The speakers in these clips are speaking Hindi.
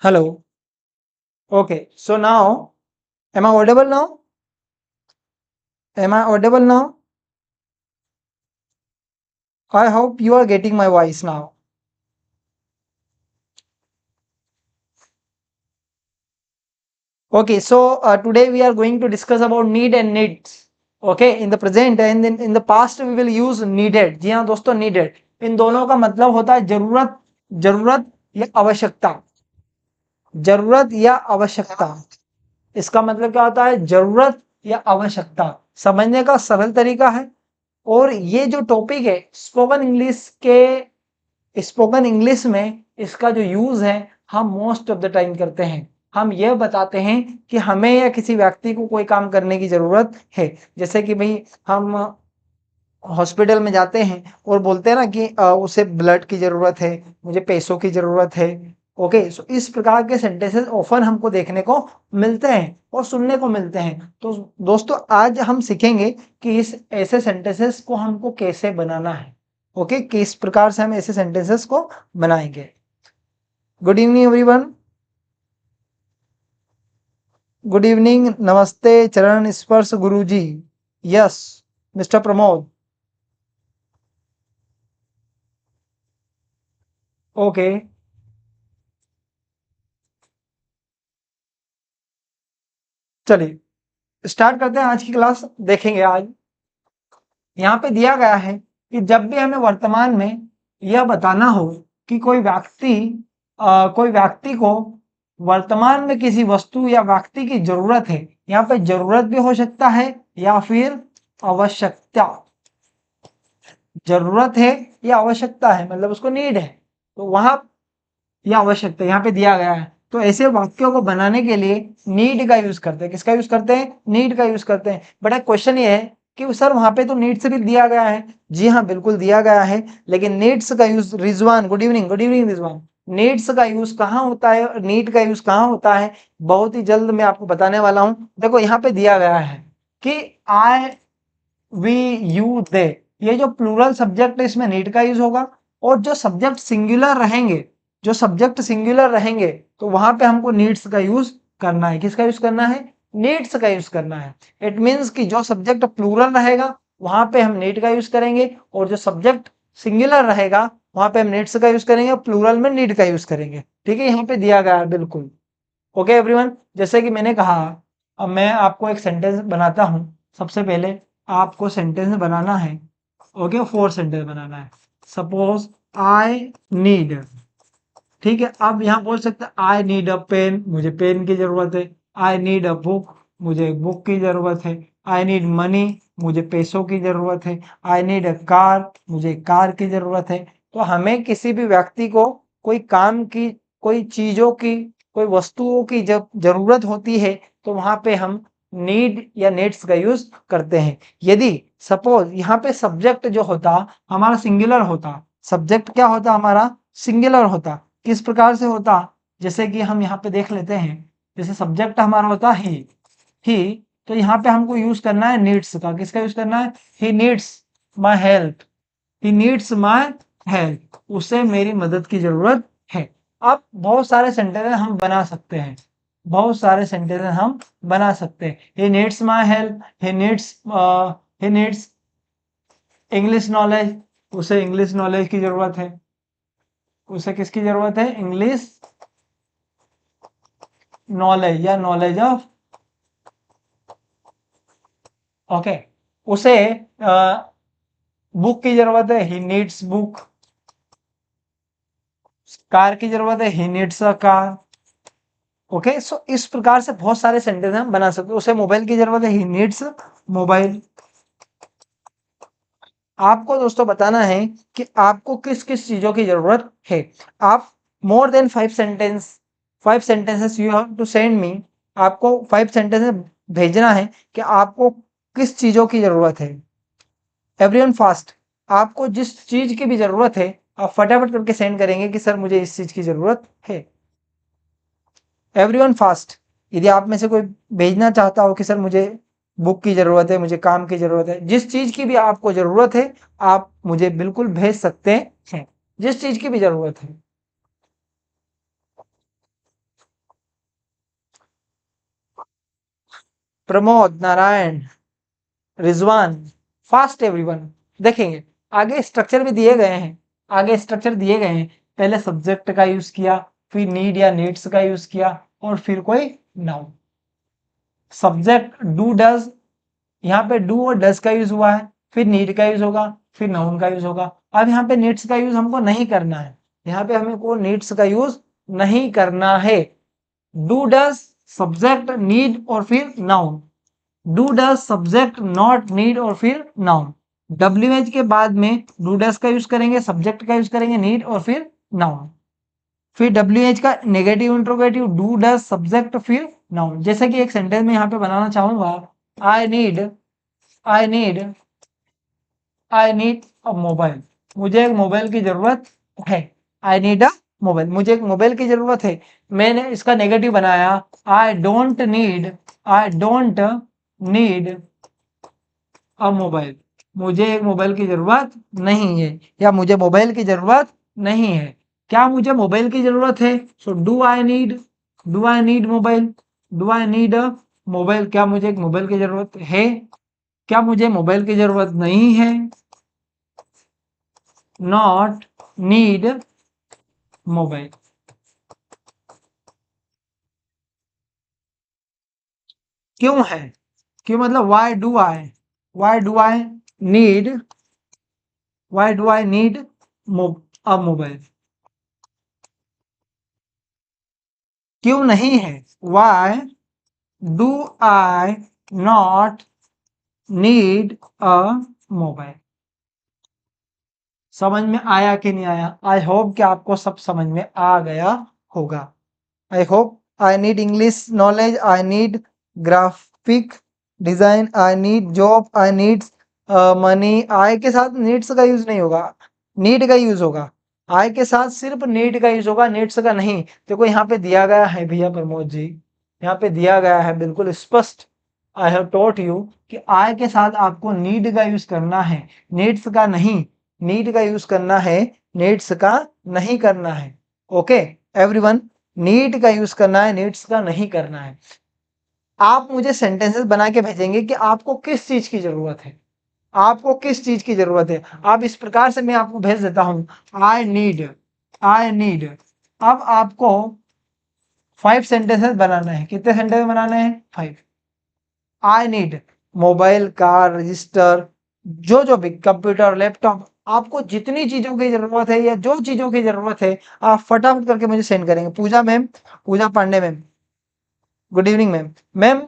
Hello. Okay. So now, am I audible now? Am I audible now? I hope you are getting my voice now. Okay. So today we are going to discuss about need and needs. Okay. In the present and in the past we will use needed. जी हाँ दोस्तों needed. इन दोनों का मतलब होता है जरूरत, जरूरत या आवश्यकता, जरूरत या आवश्यकता। इसका मतलब क्या होता है? जरूरत या आवश्यकता। समझने का सरल तरीका है। और ये जो टॉपिक है स्पोकन इंग्लिश में इसका जो यूज है हम मोस्ट ऑफ द टाइम करते हैं। हम यह बताते हैं कि हमें या किसी व्यक्ति को कोई काम करने की जरूरत है। जैसे कि भाई हम हॉस्पिटल में जाते हैं और बोलते हैं ना कि उसे ब्लड की जरूरत है, मुझे पैसों की जरूरत है। ओके, सो इस प्रकार के सेंटेंसेस ऑफन हमको देखने को मिलते हैं और सुनने को मिलते हैं। तो दोस्तों आज हम सीखेंगे कि इस ऐसे सेंटेंसेस को हमको कैसे बनाना है। ओके, किस प्रकार से हम ऐसे सेंटेंसेस को बनाएंगे। Good evening everyone. Good evening, नमस्ते, चरण स्पर्श गुरुजी। Yes mister Pramod. ओके, चलिए स्टार्ट करते हैं आज की क्लास। देखेंगे आज यहाँ पे दिया गया है कि जब भी हमें वर्तमान में यह बताना हो कि कोई व्यक्ति को वर्तमान में किसी वस्तु या व्यक्ति की जरूरत है। यहाँ पे जरूरत भी हो सकता है या फिर आवश्यकता। जरूरत है या आवश्यकता है मतलब उसको नीड है, तो वहां या आवश्यकता यहाँ पे दिया गया है। तो ऐसे वाक्यों को बनाने के लिए नीड का यूज करते हैं। किसका यूज करते हैं? नीड का यूज करते हैं। बट क्वेश्चन ये है कि सर वहां पे तो नीड्स भी दिया गया है। जी हाँ बिल्कुल दिया गया है, लेकिन नीड्स का use, Rizwan good evening, good evening Rizwan, needs का यूज कहाँ होता है और नीड का यूज कहाँ होता है बहुत ही जल्द मैं आपको बताने वाला हूं। देखो यहाँ पे दिया गया है कि आई, वी, यू, दे, ये जो प्लूरल सब्जेक्ट है इसमें नीड का यूज होगा। और जो सब्जेक्ट सिंगुलर रहेंगे, जो सब्जेक्ट सिंगुलर रहेंगे तो वहां पे हमको नीड्स का यूज करना है। किसका यूज करना है? नीड्स का यूज करना है। इट मींस कि जो सब्जेक्ट प्लूरल रहेगा वहां पे हम नीड का यूज करेंगे, और जो सब्जेक्ट सिंगुलर रहेगा वहां पे हम नीड्स का यूज करेंगे, प्लूरल में नीड का यूज करेंगे। ठीक है, यहाँ पे दिया गया है बिल्कुल। ओके एवरीवन, जैसे कि मैंने कहा, अब मैं आपको एक सेंटेंस बनाता हूं। सबसे पहले आपको सेंटेंस बनाना है। ओके, 4 सेंटेंस बनाना है। सपोज आई नीड, ठीक है। अब यहाँ बोल सकते हैं आई नीड अ पेन, मुझे पेन की जरूरत है। आई नीड अ बुक, मुझे एक बुक की जरूरत है। आई नीड मनी, मुझे पैसों की जरूरत है। आई नीड अ कार, मुझे कार की जरूरत है। तो हमें किसी भी व्यक्ति को कोई काम की, कोई चीजों की, कोई वस्तुओं की जब जरूरत होती है तो वहां पे हम नीड या नीड्स का यूज करते हैं। यदि सपोज यहाँ पे सब्जेक्ट जो होता हमारा सिंगुलर होता, सब्जेक्ट क्या होता हमारा? सिंगुलर होता। किस प्रकार से होता? जैसे कि हम यहाँ पे देख लेते हैं, जैसे सब्जेक्ट हमारा होता ही, तो यहाँ पे हमको यूज करना है नीड्स का। किसका यूज करना है? He needs my help, he needs my help, उसे मेरी मदद की जरूरत है। अब बहुत सारे सेंटेंस हम बना सकते हैं, बहुत सारे सेंटेंस हम बना सकते हैं। He needs my help, he needs English knowledge, उसे इंग्लिश नॉलेज की जरूरत है। उसे किसकी जरूरत है? इंग्लिश नॉलेज या नॉलेज ऑफ, ओके। उसे बुक की जरूरत है, ही नीड्स बुक। कार की जरूरत है, he needs a car. Okay, so इस प्रकार से बहुत सारे सेंटेंस हम बना सकते हैं। उसे मोबाइल की जरूरत है, ही नीड्स मोबाइल। आपको दोस्तों बताना है कि आपको किस किस चीजों की जरूरत है। आप more than 5 sentences you have to send me. आपको 5 सेंटेंसेस भेजना है कि आपको किस चीजों की जरूरत है। एवरीवन फास्ट, आपको जिस चीज की भी जरूरत है आप फटाफट करके सेंड करेंगे कि सर मुझे इस चीज की जरूरत है। एवरीवन फास्ट, यदि आप में से कोई भेजना चाहता हो कि सर मुझे बुक की जरूरत है, मुझे काम की जरूरत है, जिस चीज की भी आपको जरूरत है आप मुझे बिल्कुल भेज सकते हैं, जिस चीज की भी जरूरत है। Pramod, Narayan, Rizwan, fast everyone. देखेंगे आगे स्ट्रक्चर भी दिए गए हैं, आगे स्ट्रक्चर दिए गए हैं। पहले सब्जेक्ट का यूज किया, फिर नीड या नीड्स का यूज किया, और फिर कोई नाउन। सब्जेक्ट डू डज, यहाँ पे डू और डज का यूज हुआ है, फिर नीड का यूज होगा, फिर नाउन का यूज होगा। अब यहाँ पे नीड्स का यूज हमको नहीं करना है, यहाँ पे हमें को नीड्स का यूज नहीं करना है। डू डज सब्जेक्ट नीड और फिर noun, do does subject not need और फिर नाउन। WH के बाद में डू डज का यूज करेंगे, सब्जेक्ट का यूज करेंगे, नीड और फिर नाउन। फिर WH का negative interrogative, do does subject फिर नाउन। जैसे कि एक सेंटेंस में यहाँ पे बनाना चाहूंगा, I need I need I need a mobile, मुझे एक मोबाइल की जरूरत है। आई नीड अ मोबाइल, मुझे एक मोबाइल की जरूरत है। मैंने इसका नेगेटिव बनाया, I don't need a mobile, मुझे एक मोबाइल की जरूरत नहीं है, या मुझे मोबाइल की जरूरत नहीं है। क्या मुझे मोबाइल की जरूरत है? So do I need mobile, do I need a mobile, क्या मुझे एक मोबाइल की जरूरत है? क्या मुझे मोबाइल की जरूरत नहीं है? Not need mobile. क्यों है? क्यों मतलब why do I need a mobile. क्यों नहीं है? Why do I not need a mobile. समझ में आया कि नहीं आया? आई होप कि आपको सब समझ में आ गया होगा। I hope. I need English knowledge, I need graphic design, I need job, I need money. I के साथ नीड्स का यूज नहीं होगा, नीड का यूज होगा। आई के साथ सिर्फ नीड का यूज होगा, नीड्स का नहीं। देखो यहाँ पे दिया गया है भैया प्रमोद जी, यहाँ पे दिया गया है बिल्कुल स्पष्ट। आई हैव टॉट यू कि आई के साथ आपको नीड का यूज करना है, नीड्स का नहीं। नीड का यूज करना है, नीड्स का नहीं करना है। ओके एवरीवन, नीड का यूज करना है, नीड्स का नहीं करना है। आप मुझे सेंटेंसेस बना के भेजेंगे कि आपको किस चीज की जरूरत है, आपको किस चीज की जरूरत है। आप इस प्रकार से मैं आपको भेज देता हूं, आई नीड। अब आपको 5 सेंटेंसेस बनाना है। कितने सेंटेंस बनाने हैं? 5। आई नीड मोबाइल, कार, रजिस्टर, जो भी कंप्यूटर, लैपटॉप, आपको जितनी चीजों की जरूरत है या जो चीजों की जरूरत है, आप फटाफट करके मुझे सेंड करेंगे। Pooja ma'am, Pooja Pandey ma'am, good evening ma'am. Ma'am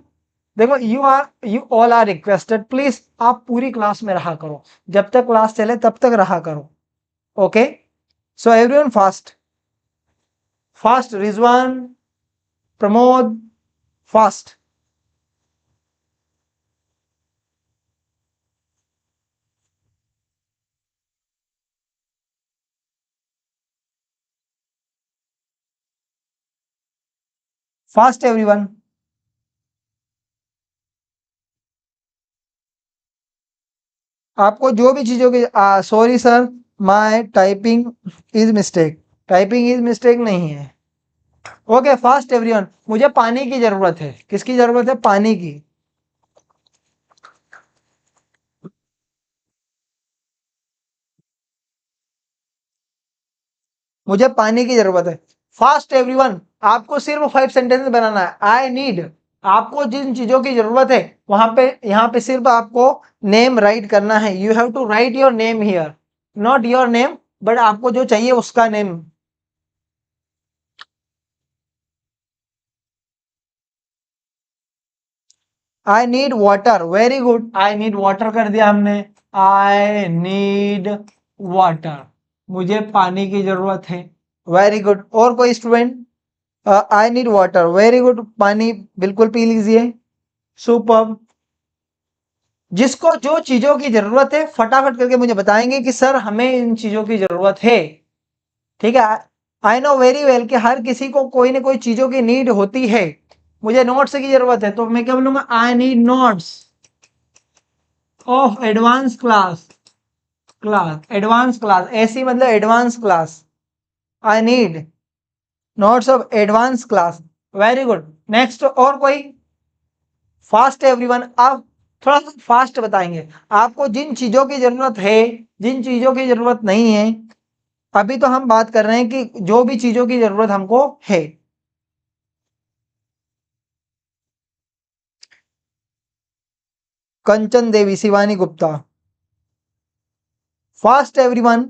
देखो, you all are requested, please आप पूरी क्लास में रहा करो, जब तक क्लास चले तब तक रहा करो। Okay, so everyone fast fast, Rizwan, Pramod, fast. Fast everyone. आपको जो भी चीजों की, sorry sir, my typing is mistake, typing is mistake नहीं है। ओके फास्ट एवरीवन, मुझे पानी की जरूरत है। किसकी जरूरत है? पानी की। मुझे पानी की जरूरत है। फास्ट एवरीवन, आपको सिर्फ 5 सेंटेंस बनाना है। आई नीड, आपको जिन चीजों की जरूरत है वहां पे, यहाँ पे सिर्फ आपको नेम राइट करना है। You have to write your name here, not your name, but आपको जो चाहिए उसका name. I need water, very good, I need water कर दिया हमने। आई नीड वाटर, मुझे पानी की जरूरत है। Very good. और कोई स्टूडेंट? आई नीड वाटर, वेरी गुड, पानी बिल्कुल पी लीजिए। सुपर। जिसको जो चीजों की जरूरत है फटाफट करके मुझे बताएंगे कि सर हमें इन चीजों की जरूरत है। ठीक है, आई नो वेरी वेल कि हर किसी को कोई ना कोई चीजों की नीड होती है। मुझे नोट्स की जरूरत है, तो मैं क्या बोलूंगा? I need notes of advance class, ऐसी मतलब advance class. I need notes of advance class. Very good. Next और कोई? Fast everyone. आप थोड़ा सा फास्ट बताएंगे, आपको जिन चीजों की जरूरत है, जिन चीजों की जरूरत नहीं है। अभी तो हम बात कर रहे हैं कि जो भी चीजों की जरूरत हमको है। Kanchan Devi, Shivani Gupta. Fast everyone,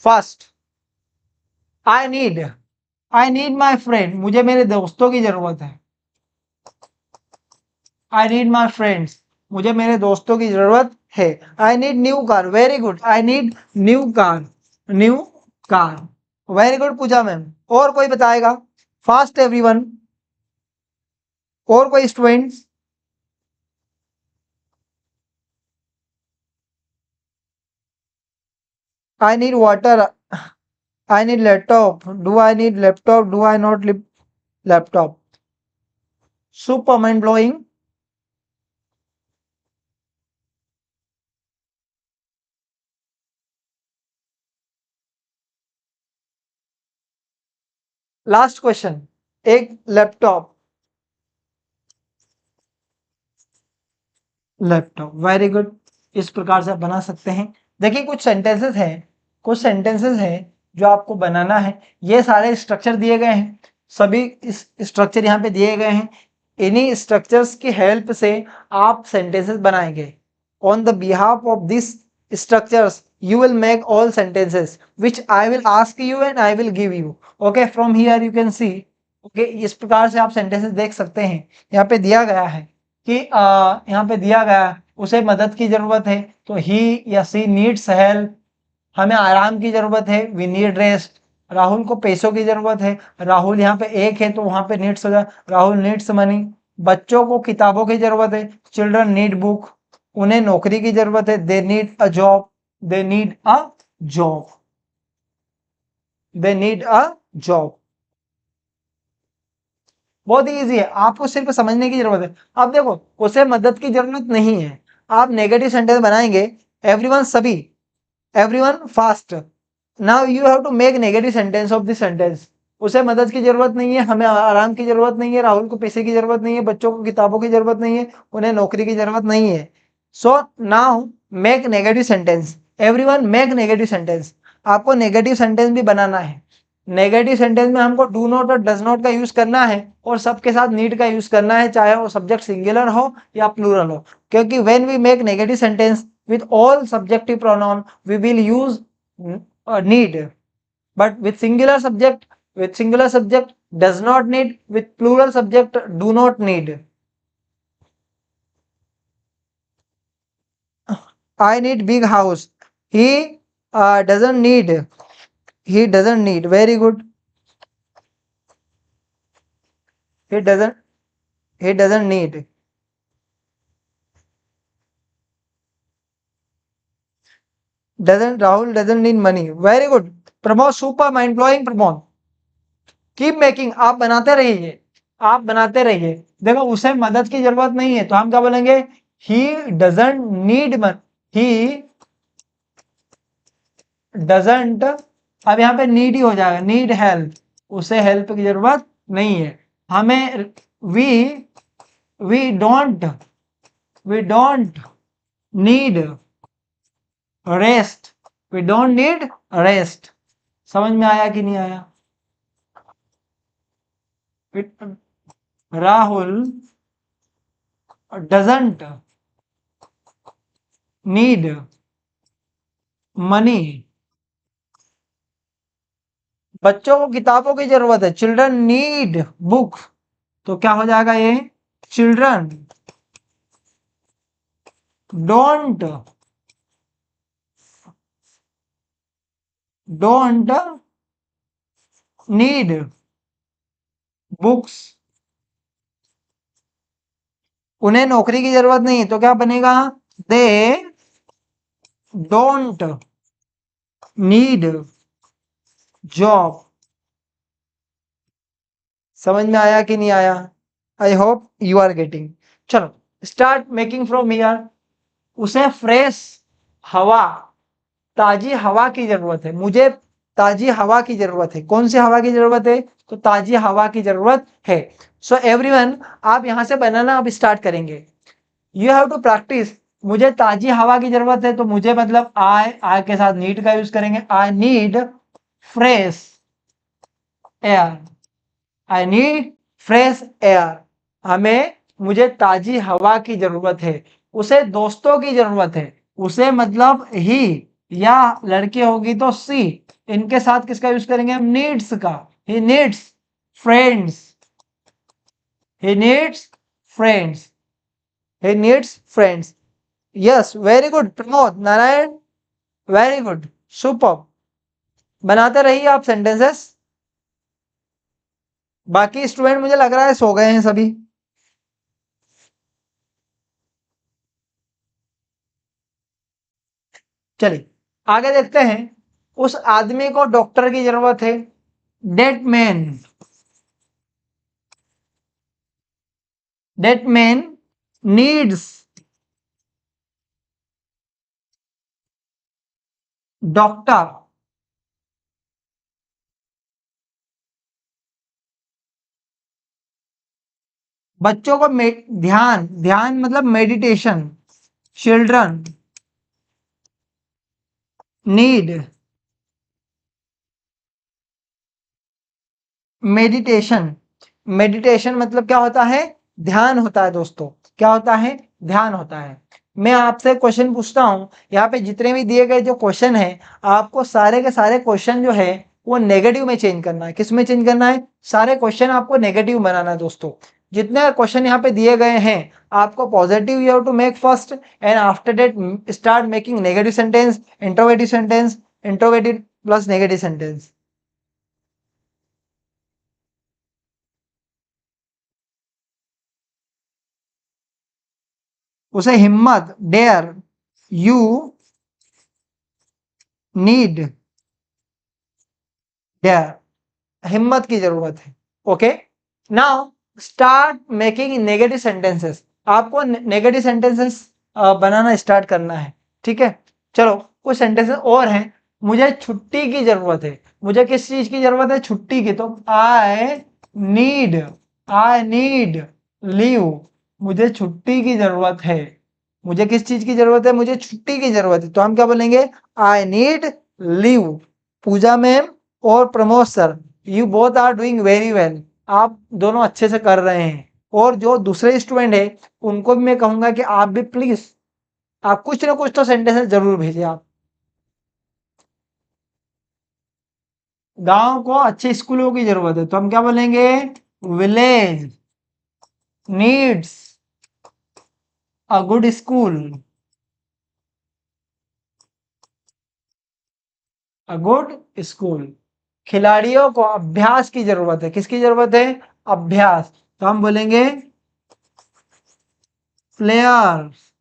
fast. I need my friend, मुझे मेरे दोस्तों की जरूरत है। आई नीड माई फ्रेंड्स, मुझे मेरे दोस्तों की जरूरत है। I need new car, very good. I need new car, new car, very good Pooja ma'am. और कोई बताएगा? फास्ट एवरीवन, और कोई students? I need water, I need laptop, do I need laptop, do I not laptop? Super mind blowing. Last question, एक लैपटॉप, लैपटॉप, वेरी गुड। इस प्रकार से आप बना सकते हैं। देखिए कुछ सेंटेंसेस हैं, कुछ सेंटेंसेस हैं जो आपको बनाना है। ये सारे स्ट्रक्चर दिए गए हैं, सभी इस स्ट्रक्चर यहाँ पे दिए गए हैं। इन्हीं स्ट्रक्चर्स की हेल्प से आप सेंटेंसेस बनाएंगे। On the behalf of this structures you will make all sentences which I will ask you and I will give you. Okay, from here you can see. Okay, इस प्रकार से आप सेंटेंसेस देख सकते हैं। यहाँ पे दिया गया है कि यहाँ पे दिया गया है, उसे मदद की जरूरत है तो ही या सी नीड्स हेल्प। हमें आराम की जरूरत है, वी नीड रेस्ट। राहुल को पैसों की जरूरत है, राहुल यहाँ पे एक है तो वहां पे नीड्स हो जाए, राहुल नीड्स मनी। बच्चों को किताबों की जरूरत है, चिल्ड्रन नीड बुक। उन्हें नौकरी की जरूरत है, they need a job, they need a job, they need a job. बहुत ही ईजी है, आपको सिर्फ समझने की जरूरत है। अब देखो उसे मदद की जरूरत नहीं है, आप नेगेटिव सेंटेंस बनाएंगे। एवरीवन, सभी, everyone fast. Now you have to make negative sentence of this sentence. उसे मदद की जरूरत नहीं है, हमें आराम की जरूरत नहीं है, राहुल को पैसे की जरूरत नहीं है, बच्चों को किताबों की जरूरत नहीं है, उन्हें नौकरी की जरूरत नहीं है। So now make negative sentence. Everyone make negative sentence. आपको नेगेटिव सेंटेंस भी बनाना है। नेगेटिव सेंटेंस में हमको डू नॉट और डज नॉट का यूज करना है, और सबके साथ नीड का यूज करना है, चाहे वो सब्जेक्ट सिंगुलर हो या प्लूरल हो। क्योंकि when we make negative sentence with all subjective pronoun we will use need, but with singular subject does not need, with plural subject do not need. I need big house, he doesn't need, he doesn't need, very good. he doesn't he doesn't need. Doesn't, Rahul doesn't need money, very good. Pramod, super mind blowing Pramod, keep making. आप बनाते रहिए, आप बनाते रहिए। देखो उसे मदद की जरूरत नहीं है तो हम क्या बोलेंगे? ही डजंट नीड मन, ही डजंट। अब यहाँ पे नीड ही हो जाएगा, नीड हेल्प, उसे हेल्प की जरूरत नहीं है। हमें we we don't we don't need rest, we don't need rest. समझ में आया कि नहीं आया? राहुल डजंट नीड मनी, बच्चों को किताबों की जरूरत है, चिल्ड्रन नीड बुक। तो क्या हो जाएगा ये? Children don't don't need books. उन्हें नौकरी की जरूरत नहीं है तो क्या बनेगा? They don't need job. समझ में आया कि नहीं आया? I hope you are getting. चलो स्टार्ट मेकिंग फ्रॉम हियर। उसे फ्रेश हवा, ताजी हवा की जरूरत है। मुझे ताजी हवा की जरूरत है। कौन सी हवा की जरूरत है? तो ताजी हवा की जरूरत है। सो एवरीवन, आप यहां से बनाना अब स्टार्ट करेंगे। You have to practise. मुझे ताजी हवा की जरूरत है, तो मुझे मतलब आई के साथ नीड का यूज करेंगे। I need fresh air. I need fresh air. हमें मुझे ताजी हवा की जरूरत है। उसे दोस्तों की जरूरत है। उसे मतलब ही, या लड़की होगी तो सी। इनके साथ किसका यूज करेंगे हम? नीड्स का। He needs friends. He needs friends. He needs friends. Yes, very good Pramod Narayan, very good, super. बनाते रहिए आप सेंटेंसेस। बाकी स्टूडेंट मुझे लग रहा है सो गए हैं सभी। चलिए आगे देखते हैं। उस आदमी को डॉक्टर की जरूरत है। That man. That man needs doctor. बच्चों को ध्यान, ध्यान मतलब meditation. Children need meditation. Meditation मतलब क्या होता है? ध्यान होता है दोस्तों। क्या होता है? ध्यान होता है। मैं आपसे क्वेश्चन पूछता हूं। यहाँ पे जितने भी दिए गए जो क्वेश्चन है, आपको सारे के सारे क्वेश्चन जो है वो नेगेटिव में चेंज करना है। किस में चेंज करना है? सारे क्वेश्चन आपको नेगेटिव बनाना है दोस्तों। जितने क्वेश्चन यहाँ पे दिए गए हैं, आपको positive you have to make first, and after that start making negative sentence, interrogative sentence, interrogative plus negative sentence. उसे हिम्मत, डेयर, यू नीड डेयर, हिम्मत की जरूरत है। Okay, now start making negative sentences. आपको नेगेटिव सेंटेंसेस बनाना स्टार्ट करना है। ठीक है, चलो कुछ सेंटेंसेस और हैं। मुझे छुट्टी की जरूरत है। मुझे किस चीज की जरूरत है? छुट्टी की। तो नीड आई नीड लीव। मुझे छुट्टी की जरूरत है। मुझे किस चीज की जरूरत है? मुझे छुट्टी की जरूरत है। तो हम क्या बोलेंगे? I need leave. Pooja ma'am और Pramod sir, you both are doing very well. आप दोनों अच्छे से कर रहे हैं। और जो दूसरे स्टूडेंट है, उनको भी मैं कहूंगा कि आप भी प्लीज, आप कुछ ना कुछ तो सेंटेंसेस जरूर भेजिए आप। गांव को अच्छे स्कूलों की जरूरत है, तो हम क्या बोलेंगे? Village needs a good school. A good school. खिलाड़ियों को अभ्यास की जरूरत है। किसकी जरूरत है? अभ्यास। तो हम बोलेंगे प्लेयर्स।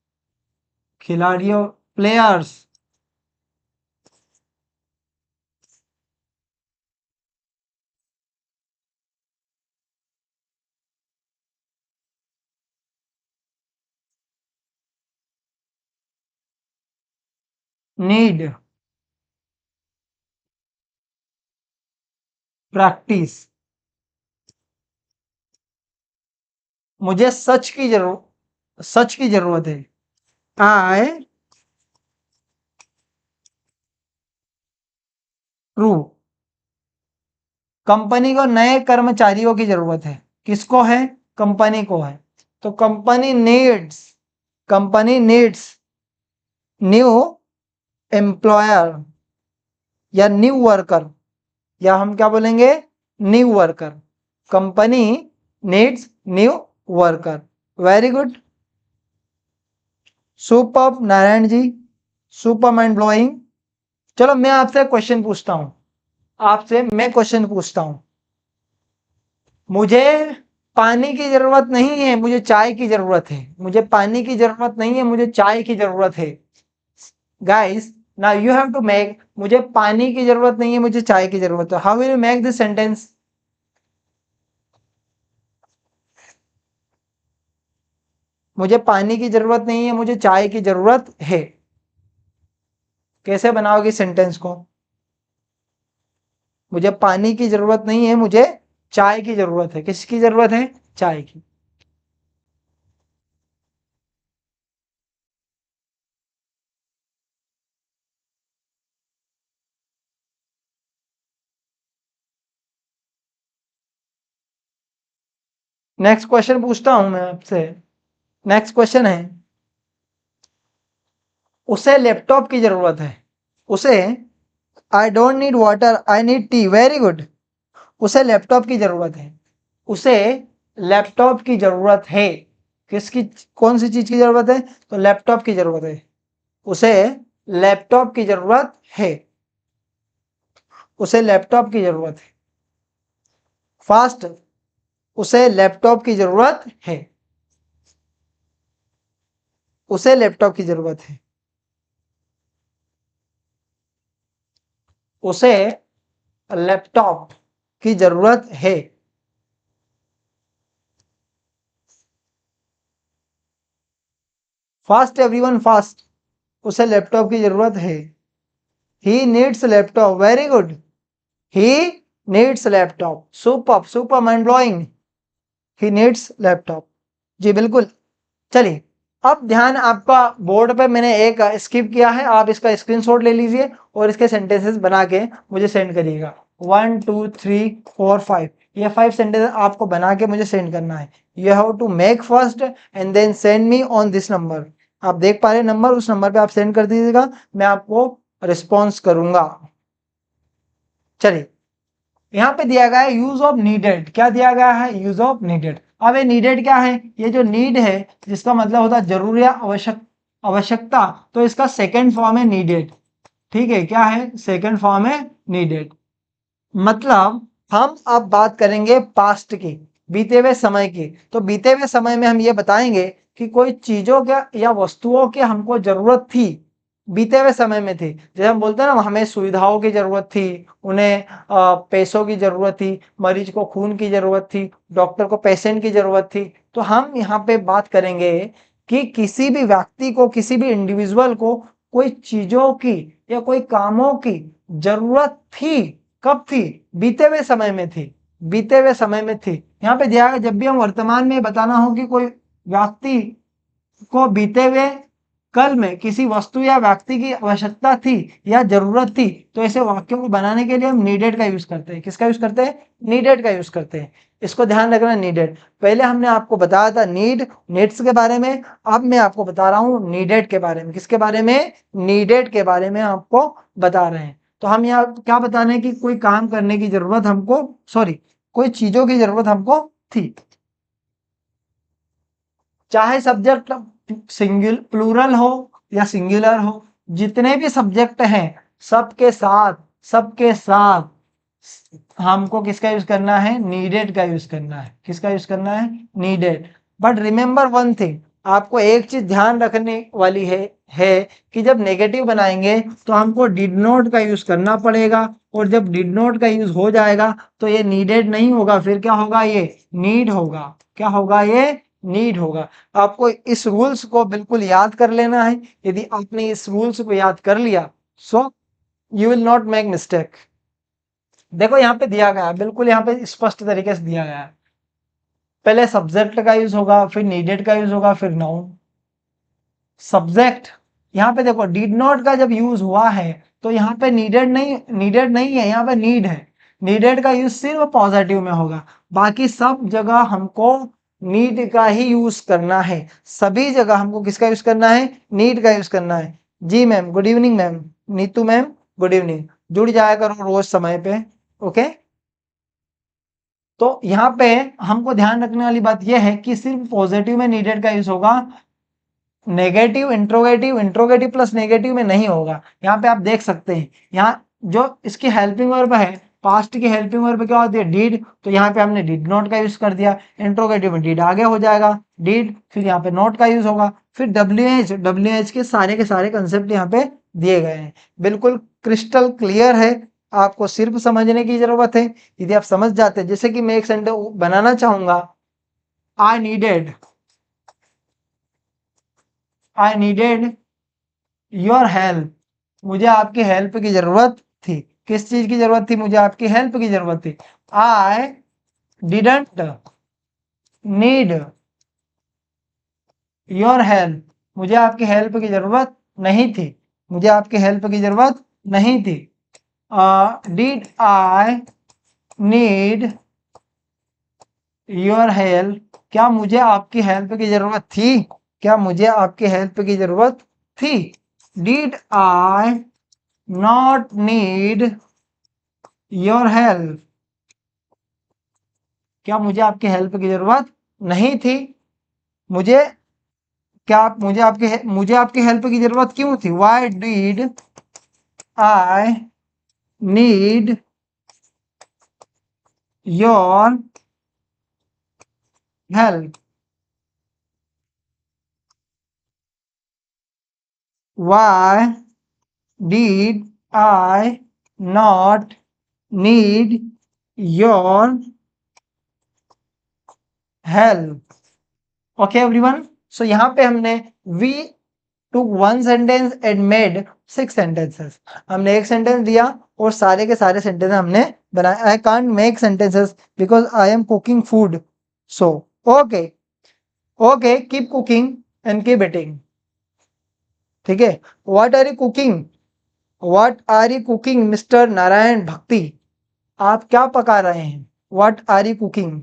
खिलाड़ियों, प्लेयर्स नीड प्रैक्टिस। मुझे सच की जरूरत है। आई ट्रू। कंपनी को नए कर्मचारियों की जरूरत है। किसको है? कंपनी को है। तो कंपनी नीड्स न्यू एम्प्लॉयर या न्यू वर्कर, या हम क्या बोलेंगे? New worker. Company needs new worker. Very good, super Narayan ji, super mind blowing. चलो मैं आपसे क्वेश्चन पूछता हूं। आपसे मैं क्वेश्चन पूछता हूं। मुझे पानी की जरूरत नहीं है, मुझे चाय की जरूरत है। मुझे पानी की जरूरत नहीं है, मुझे चाय की जरूरत है। Guys, now you have to make, मुझे पानी की जरूरत नहीं है, मुझे चाय की जरूरत है। How will you make this sentence? मुझे पानी की जरूरत नहीं है, मुझे चाय की जरूरत है। कैसे बनाओगे सेंटेंस को? मुझे पानी की जरूरत नहीं है, मुझे चाय की जरूरत है। किसकी जरूरत है? चाय की। नेक्स्ट क्वेश्चन पूछता हूं मैं आपसे। नेक्स्ट क्वेश्चन है, उसे लैपटॉप की जरूरत है। उसे I don't need water, I need T. Very good. उसे लैपटॉप की जरूरत है। उसे लैपटॉप की जरूरत है। किसकी? कौन सी चीज की जरूरत है? तो लैपटॉप की जरूरत है। उसे लैपटॉप की जरूरत है। उसे लैपटॉप की जरूरत है। फास्ट। उसे लैपटॉप की जरूरत है। उसे लैपटॉप की जरूरत है। उसे लैपटॉप की जरूरत है। Fast everyone, fast. उसे लैपटॉप की जरूरत है। He needs laptop. Very good. He needs laptop. Super super, mind blowing. He needs laptop. जी बिल्कुल। चलिए, अब ध्यान आपका बोर्ड पे मैंने एक स्किप किया है, आप इसका स्क्रीनशॉट ले लीजिए और इसके सेंटेंसेस बना के मुझे सेंड करिएगा। 1 2 3 4 5, ये 5 सेंटेंस आपको बना के मुझे सेंड करना है। You have to make first and then send me on this number. आप देख पा रहे नंबर, उस नंबर पे आप सेंड कर दीजिएगा, मैं आपको रिस्पॉन्स करूंगा। चलिए, यहाँ पे दिया गया है यूज ऑफ नीडेड। क्या दिया गया है? Use of needed. अब ये नीडेड क्या है? ये जो नीड है, जिसका मतलब होता है जरूरी या आवश्यकता, तो इसका सेकंड फॉर्म है नीडेड। ठीक है, क्या है? सेकंड फॉर्म है नीडेड। मतलब हम अब बात करेंगे पास्ट की, बीते हुए समय की। तो बीते हुए समय में हम ये बताएंगे कि कोई चीजों के या वस्तुओं की हमको जरूरत थी, बीते हुए समय में थी। जैसे हम बोलते हैं ना, हमें सुविधाओं की जरूरत थी, उन्हें पैसों की जरूरत थी, मरीज को खून की जरूरत थी, डॉक्टर को पेशेंट की जरूरत थी। तो हम यहाँ पे बात करेंगे कि किसी भी व्यक्ति को, किसी भी इंडिविजुअल को कोई चीजों की या कोई कामों की जरूरत थी। कब थी? बीते हुए समय में थी। बीते हुए समय में थी। यहाँ पे दिया है, जब भी हम वर्तमान में बताना हो कि कोई व्यक्ति को बीते हुए कल में किसी वस्तु या व्यक्ति की आवश्यकता थी या जरूरत थी, तो ऐसे वाक्यों को बनाने के लिए हम नीडेड का यूज करते हैं। किसका यूज करते हैं? नीडेड का यूज करते हैं। इसको ध्यान रखना, नीडेड। पहले हमने आपको बताया था नीड्स के बारे में, अब मैं आपको बता रहा हूं नीडेड के बारे में। किसके बारे में? नीडेड के बारे में आपको बता रहे हैं। तो हम यहाँ क्या बता रहे हैं कि कोई काम करने की जरूरत हमको, सॉरी, कोई चीजों की जरूरत हमको थी। चाहे सब्जेक्ट सिंगुलर प्लूरल हो या सिंगुलर हो, जितने भी सब्जेक्ट हैं, सबके साथ, सबके साथ हमको किसका यूज करना है? नीडेड का यूज करना है। किसका यूज करना है? Needed. But remember one thing, आपको एक चीज ध्यान रखने वाली है कि जब नेगेटिव बनाएंगे तो हमको डिड नॉट का यूज करना पड़ेगा, और जब डिड नॉट का यूज हो जाएगा तो ये नीडेड नहीं होगा, फिर क्या होगा? ये नीड होगा। क्या होगा? ये नीड होगा। आपको इस रूल्स को बिल्कुल याद कर लेना है। यदि आपने इस रूल्स को याद कर लिया, so you will not make mistake. देखो यहाँ पे दिया गया है, बिल्कुल यहाँ पे स्पष्ट तरीके से दिया गया है। पहले सब्जेक्ट का यूज होगा, फिर नीडेड का यूज होगा, फिर नाउन। सब्जेक्ट, यहाँ पे देखो डिड नॉट का जब यूज हुआ है तो यहाँ पे नीडेड नहीं है, यहाँ पे नीड है। नीडेड का यूज सिर्फ पॉजिटिव में होगा, बाकी सब जगह हमको नीड का ही यूज करना है। सभी जगह हमको किसका यूज करना है? नीड का यूज करना है। जी ma'am, good evening ma'am. Neetu ma'am, good evening. जुड़ जाया करो रोज समय पे। ओके। तो यहाँ पे हमको ध्यान रखने वाली बात यह है कि सिर्फ पॉजिटिव में नीडेड का यूज होगा, negative interrogative, interrogative plus negative में नहीं होगा। यहाँ पे आप देख सकते हैं, यहाँ जो इसकी हेल्पिंग वर्ब है, पास्ट की हेल्पिंग वर्ब क्या होती है? डिड। तो यहाँ पे हमने डिड नॉट का यूज कर दिया। इंट्रोगेटिव में डिड आगे हो जाएगा, डिड, फिर यहाँ पे नॉट का यूज होगा, फिर डब्ल्यू एच के सारे कंसेप्ट यहाँ पे दिए गए हैं। बिल्कुल क्रिस्टल क्लियर है, आपको सिर्फ समझने की जरूरत है। यदि आप समझ जाते हैं, जैसे कि मैं एक सेंटेंस बनाना चाहूंगा, I needed, I needed your help. मुझे आपकी हेल्प की जरूरत थी। किस चीज की जरूरत थी? मुझे आपकी हेल्प की जरूरत थी। आई डिडंट नीड योर हेल्प, मुझे आपकी हेल्प की जरूरत नहीं थी, मुझे आपकी हेल्प की जरूरत नहीं थी। Did I need your help, क्या मुझे आपकी हेल्प की जरूरत थी? क्या मुझे आपकी हेल्प की जरूरत थी? Did I not need your help, क्या मुझे आपकी हेल्प की जरूरत नहीं थी? मुझे क्या मुझे आपकी हेल्प की जरूरत क्यों थी? Why did I need your help, why did I not need your help. Okay everyone, so यहाँ पे हमने we took one sentence and made 6 sentences। हमने एक सेंटेंस दिया और सारे के सारे सेंटेंस हमने बनाए। I can't make sentences because I am cooking food. So okay okay, keep cooking and keep eating. ठीक है, what are you cooking? What are you cooking mister Narayan Bhakti? आप क्या पका रहे हैं? What are you cooking?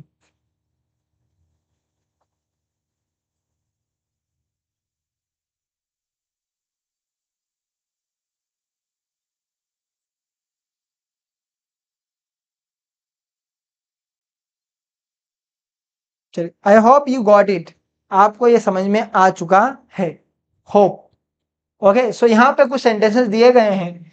चलिए, I hope you got it, आपको ये समझ में आ चुका है, होप। ओके, सो यहाँ पे कुछ सेंटेंसेस दिए गए हैं,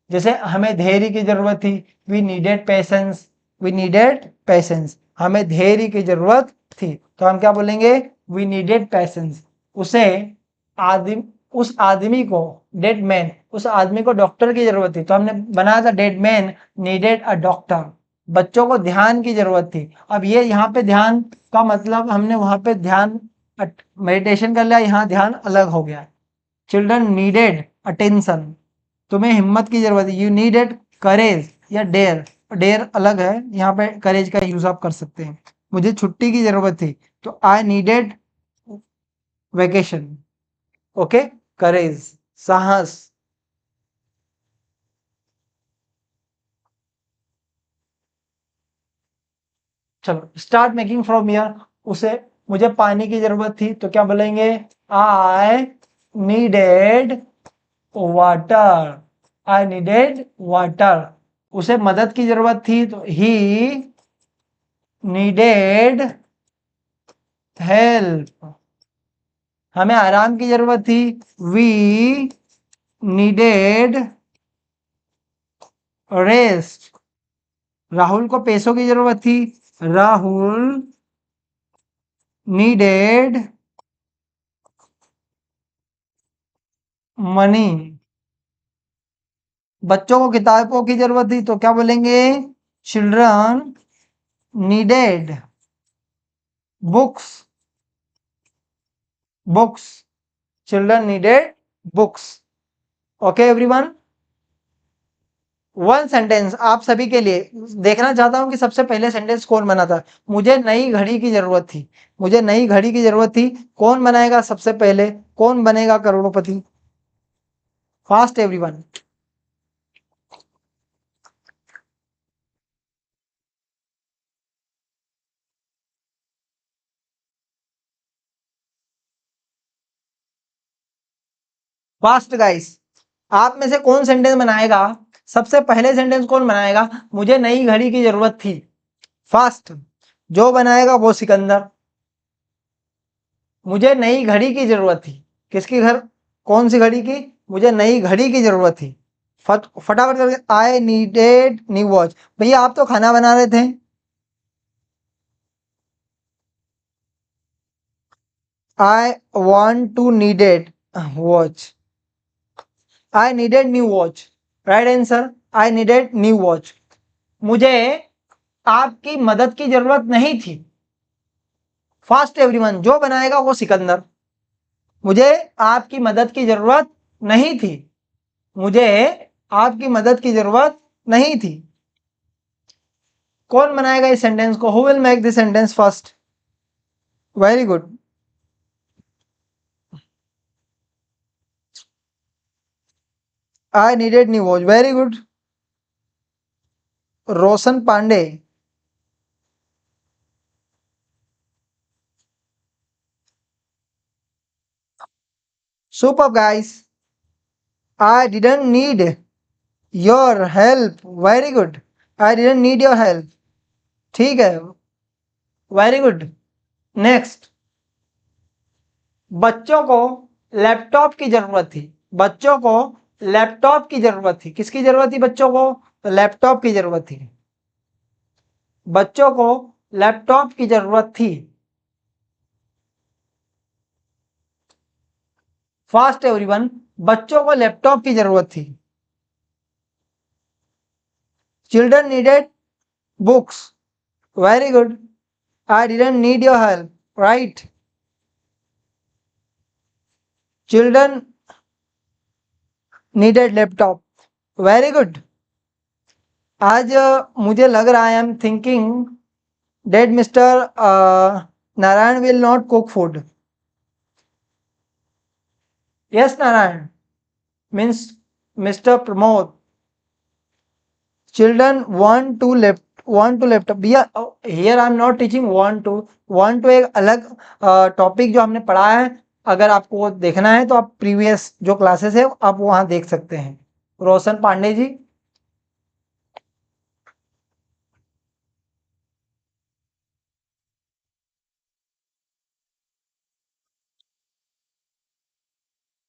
जैसे हमें धैर्य की जरूरत थी, we needed patience, we needed patience, हमें धैर्य की जरूरत थी, तो हम क्या बोलेंगे? We needed patience. उसे आदमी उस आदमी को डेड मैन, उस आदमी को डॉक्टर की जरूरत थी, तो हमने बनाया था dead man needed a doctor. बच्चों को ध्यान की जरूरत थी, अब ये यहाँ पे ध्यान का मतलब हमने वहां पे ध्यान मेडिटेशन कर लिया, यहाँ ध्यान अलग हो गया। चिल्ड्रन नीडेड अटेंशन, तुम्हें हिम्मत की जरूरत है, यू नीडेड करेज या डेयर, डेयर अलग है, यहाँ पे करेज का यूज आप कर सकते हैं। मुझे छुट्टी की जरूरत थी, तो आई नीडेड वेकेशन। ओके, करेज, साहस। चलो स्टार्ट मेकिंग फ्रॉम हियर। उसे मुझे पानी की जरूरत थी, तो क्या बोलेंगे? I needed water, I needed water. उसे मदद की जरूरत थी, तो ही नीडेड हेल्प। हमें आराम की जरूरत थी, वी नीडेड रेस्ट। राहुल को पैसों की जरूरत थी, राहुल नीडेड मनी। बच्चों को किताबों की जरूरत थी, तो क्या बोलेंगे? Children needed books, books, children needed books. Okay everyone, one sentence आप सभी के लिए देखना चाहता हूं कि सबसे पहले सेंटेंस कौन बना था। मुझे नई घड़ी की जरूरत थी, मुझे नई घड़ी की जरूरत थी, कौन बनाएगा सबसे पहले? कौन बनेगा करोड़पति? Fast everyone. फास्ट गाइस, आप में से कौन सेंटेंस बनाएगा? सबसे पहले सेंटेंस कौन बनाएगा? मुझे नई घड़ी की जरूरत थी। फास्ट, जो बनाएगा वो सिकंदर। मुझे नई घड़ी की जरूरत थी, किसकी घर? कौन सी घड़ी की? मुझे नई घड़ी की जरूरत थी। फटाफट करके, आई नीडेड न्यू वॉच। भैया आप तो खाना बना रहे थे। I want to needed watch, I needed new watch. Right answer, I needed new watch. मुझे आपकी मदद की जरूरत नहीं थी। फास्ट एवरीवन, जो बनाएगा वो सिकंदर। मुझे आपकी मदद की जरूरत नहीं थी, मुझे आपकी मदद की जरूरत नहीं थी। कौन बनाएगा इस सेंटेंस को? Who will make this sentence first? Very good. I needed new watch, very good. Roshan Pandey. Super guys, I didn't need your help, very good. I didn't need your help, ठीक है, वेरी गुड। नेक्स्ट, बच्चों को लैपटॉप की जरूरत थी। बच्चों को लैपटॉप की जरूरत थी। किसकी जरूरत थी बच्चों को? तो लैपटॉप की जरूरत थी। बच्चों को लैपटॉप की जरूरत थी। फास्ट एवरीवन, बच्चों को लैपटॉप की जरूरत थी। Children needed books, very good. I didn't need your help, right. Children needed laptop, very good. आज मुझे लग रहा है, I am thinking that mister Narayan will not cook food. Yes Narayan, means mister Pramod. Children want to laptop भैया। here I am not teaching want to एक अलग टॉपिक जो हमने पढ़ा है। अगर आपको वो देखना है तो आप प्रीवियस जो क्लासेस है आप वहां देख सकते हैं। रोशन Pandey ji,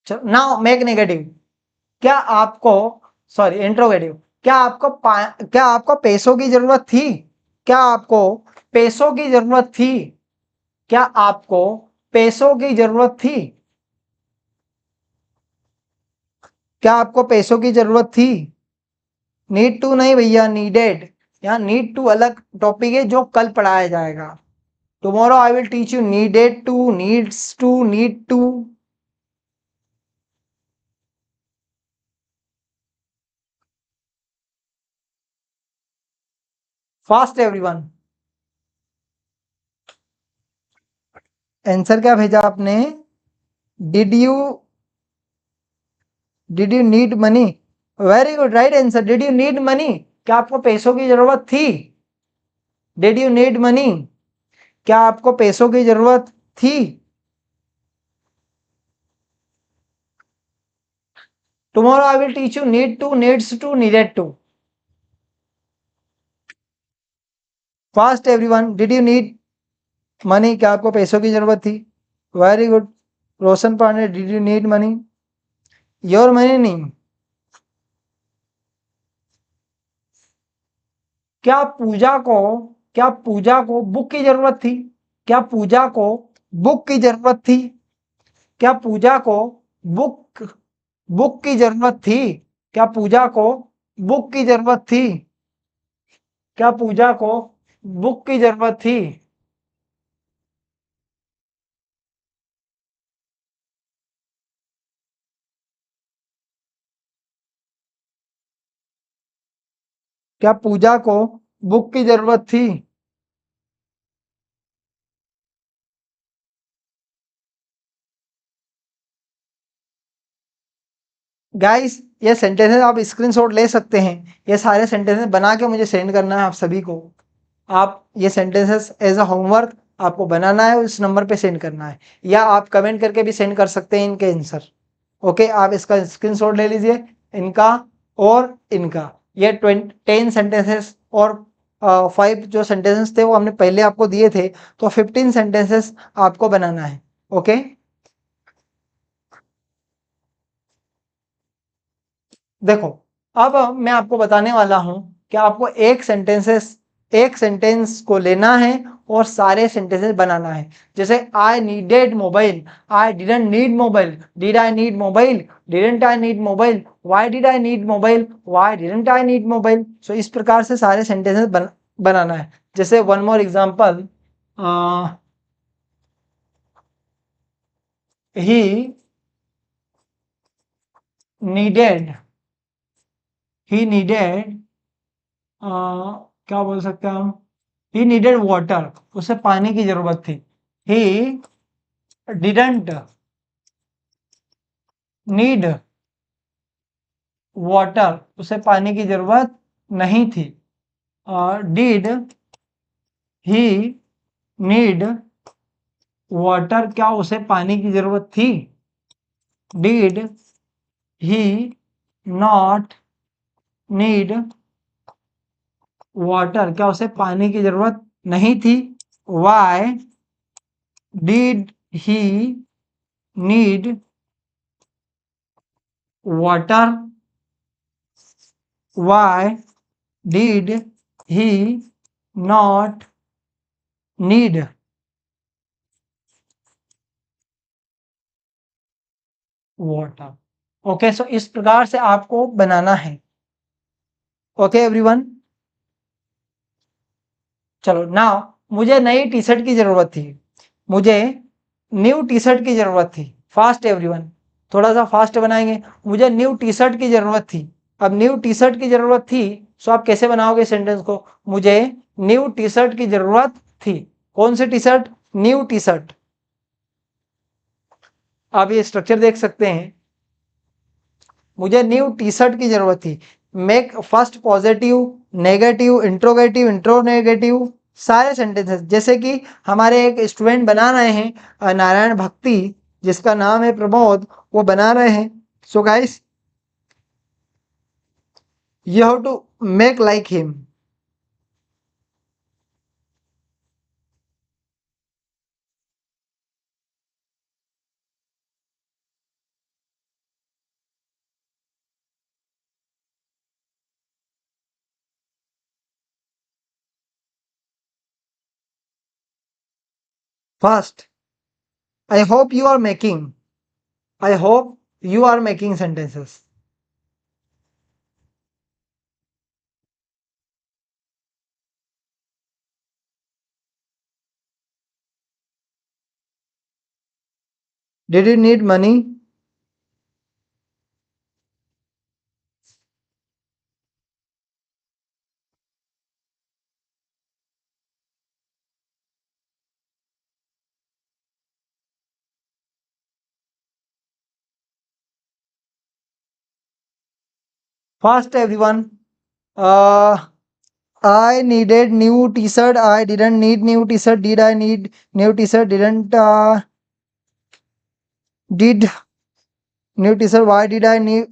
now make negative. क्या आपको, सॉरी इंट्रोगेटिव, क्या आपको पैसों की जरूरत थी? क्या आपको पैसों की जरूरत थी? क्या आपको पैसों की जरूरत थी? क्या आपको पैसों की जरूरत थी? नीड टू नहीं भैया, नीडेड। यहाँ नीड टू अलग टॉपिक है जो कल पढ़ाया जाएगा। Tomorrow I will teach you needed to, needs to, need to. Fast everyone, answer क्या भेजा आपने? Did you did you need money, very good, right answer. Did you need money, क्या आपको पैसों की जरूरत थी? डिड यू नीड मनी, क्या आपको पैसों की जरूरत थी? Tomorrow I will teach you need to, needs to, needed to. Fast everyone, did you need money, क्या आपको पैसों की जरूरत थी? Very good. Roshan Pandey, did you need money? Your money नहीं। क्या पूजा को क्या पूजा को बुक की जरूरत थी? क्या पूजा को बुक की जरूरत थी? क्या पूजा को बुक बुक की जरूरत थी? क्या पूजा को बुक की जरूरत थी? क्या पूजा को बुक की जरूरत थी? क्या पूजा को बुक की जरूरत थी? गाइस, ये सेंटेंसेस आप स्क्रीनशॉट ले सकते हैं। ये सारे सेंटेंसेस बना के मुझे सेंड करना है आप सभी को। आप ये सेंटेंसेस एज अ होमवर्क आपको बनाना है, इस नंबर पे सेंड करना है, या आप कमेंट करके भी सेंड कर सकते हैं इनके आंसर। ओके, आप इसका स्क्रीनशॉट ले लीजिए, इनका और इनका। ये 10 सेंटेंसेस और 5 जो सेंटेंसेस थे वो हमने पहले आपको दिए थे, तो 15 सेंटेंसेस आपको बनाना है। ओके, देखो, अब मैं आपको बताने वाला हूं कि आपको एक सेंटेंस को लेना है और सारे सेंटेंसेस बनाना है। जैसे I needed mobile, I didn't need mobile, did I need mobile, didn't I need mobile, why did I need mobile, why didn't I need mobile. So इस प्रकार से सारे सेंटेंसेस बनाना है। जैसे one more example, he needed he needed क्या बोल सकते हैं हम, ही नीडेड वाटर, उसे पानी की जरूरत थी। ही डिडंट नीड वाटर, उसे पानी की जरूरत नहीं थी। डिड ही नीड वाटर, क्या उसे पानी की जरूरत थी। Did he not need water, क्या उसे पानी की जरूरत नहीं थी। Why did he need water, why did he not need water. Okay, so इस प्रकार से आपको बनाना है। ओके एवरीवन, चलो नाउ मुझे नई टी शर्ट की जरूरत थी, मुझे न्यू टी शर्ट की जरूरत थी। फास्ट एवरीवन, थोड़ा सा फास्ट बनाएंगे। मुझे न्यू टी शर्ट की जरूरत थी। अब न्यू टी शर्ट की जरूरत थी, सो आप कैसे बनाओगे सेंटेंस को। मुझे न्यू टी शर्ट की जरूरत थी। कौन सी T shirt, new T shirt. आप ये स्ट्रक्चर देख सकते हैं, मुझे न्यू टी शर्ट की जरूरत थी। Make first positive, negative, interrogative, interronegative, सारे सेंटेंसेस। जैसे कि हमारे एक स्टूडेंट बना रहे हैं नारायण भक्ति, जिसका नाम है प्रमोद, वो बना रहे हैं। So guys you have to make like him. First, I hope you are making, I hope you are making sentences. Did you need money, first everyone, I needed new t-shirt. I didn't need new t-shirt. Did I need new t-shirt? Didn't did new t-shirt. Why did I need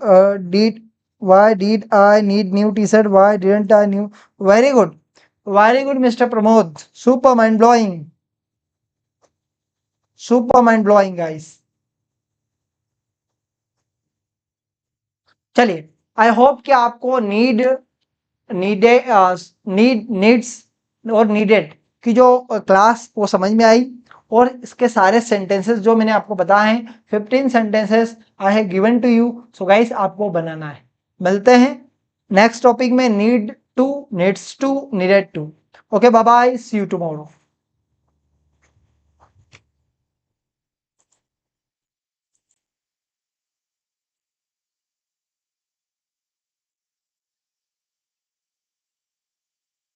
did why did I need new t-shirt? Why didn't I new? Very good. Very good, Mr. Pramod. Super mind blowing. Super mind blowing, guys. चलिए, आई होप कि आपको नीड्स और नीडेड की जो क्लास वो समझ में आई, और इसके सारे सेंटेंसेस जो मैंने आपको बताए हैं, 15 sentences I have given to you. So guys आपको बनाना है। मिलते हैं नेक्स्ट टॉपिक में, need to, needs to, needed to. Okay, bye bye, see you tomorrow.